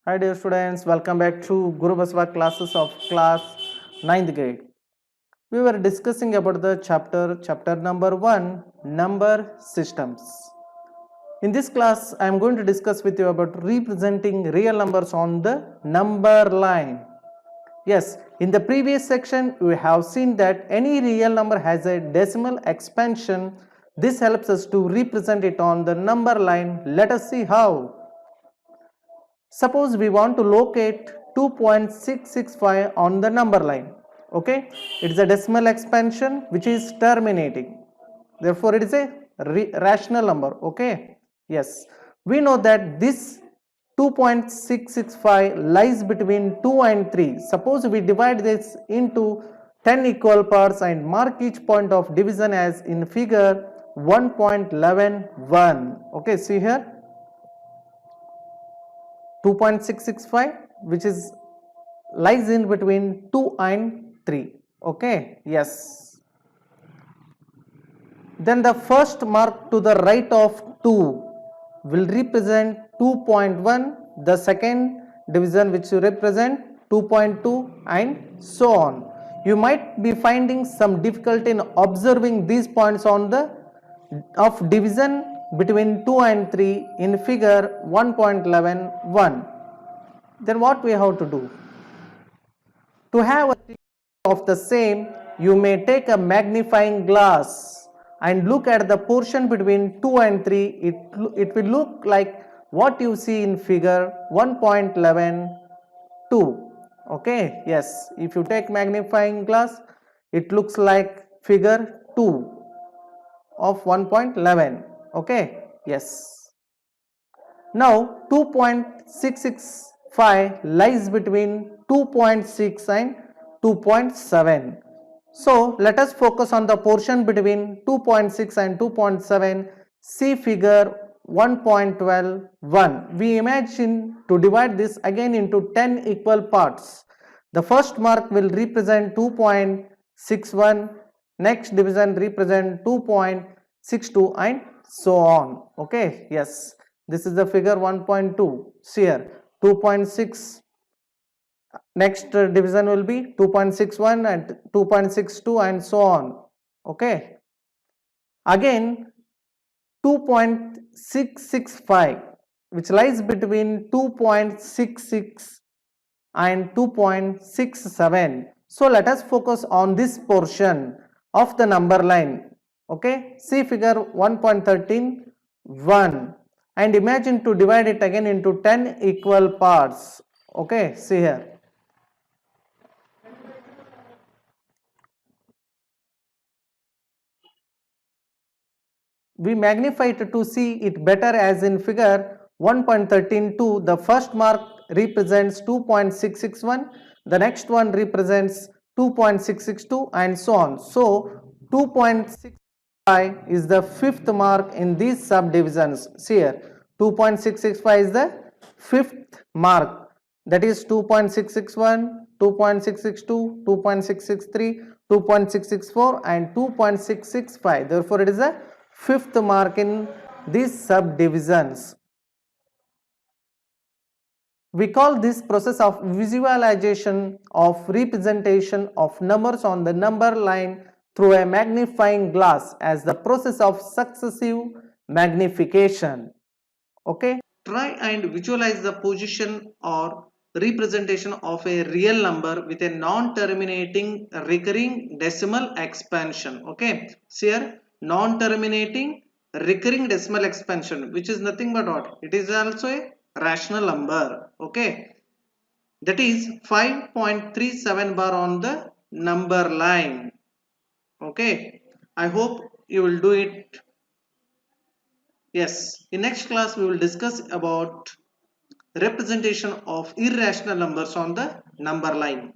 Hi dear students, welcome back to Guru Baswa classes of class 9th grade. We were discussing about the chapter number 1, number systems. In this class, I am going to discuss with you about representing real numbers on the number line. Yes, in the previous section, we have seen that any real number has a decimal expansion. This helps us to represent it on the number line. Let us see how. Suppose we want to locate 2.665 on the number line. Okay, it is a decimal expansion which is terminating. Therefore, it is a rational number. Okay, yes, we know that this 2.665 lies between 2 and 3. Suppose we divide this into 10 equal parts and mark each point of division as in figure 1.111. Okay, see here 2.665 which is lies in between 2 and 3. Okay, yes. Then the first mark to the right of 2 will represent 2.1, the second division which will represent 2.2 and so on. You might be finding some difficulty in observing these points on the of division between 2 and 3 in figure 1.11.1. Then what we have to do? To have a of the same, you may take a magnifying glass and look at the portion between 2 and 3. It will look like what you see in figure 1.11.2. Okay, yes, if you take magnifying glass, it looks like figure 2 of 1.11. Okay, yes. Now 2.665 lies between 2.6 and 2.7. So let us focus on the portion between 2.6 and 2.7. See figure 1.12.1. We imagine to divide this again into 10 equal parts. The first mark will represent 2.61, next division represent 2.62 and so on. Okay, yes, this is the figure 1.2. See here 2.6, next division will be 2.61 and 2.62 and so on. Okay, again 2.665 which lies between 2.66 and 2.67. So let us focus on this portion of the number line. Okay, see figure 1.13.1 and imagine to divide it again into 10 equal parts. Okay, see here. We magnify it to see it better as in figure 1.13.2. The first mark represents 2.661, the next one represents 2.662 and so on. So 2.65 is the fifth mark in these subdivisions. See here 2.665 is the fifth mark, that is 2.661, 2.662, 2.663, 2.664 and 2.665. Therefore it is a fifth mark in these subdivisions. We call this process of visualization of representation of numbers on the number line through a magnifying glass as the process of successive magnification. Okay, try and visualize the position or representation of a real number with a non-terminating recurring decimal expansion. Okay, so here non-terminating recurring decimal expansion, which is nothing but what? It is also a rational number. Okay, that is 5.37 bar on the number line. Okay, I hope you will do it. Yes, in next class we will discuss about representation of irrational numbers on the number line.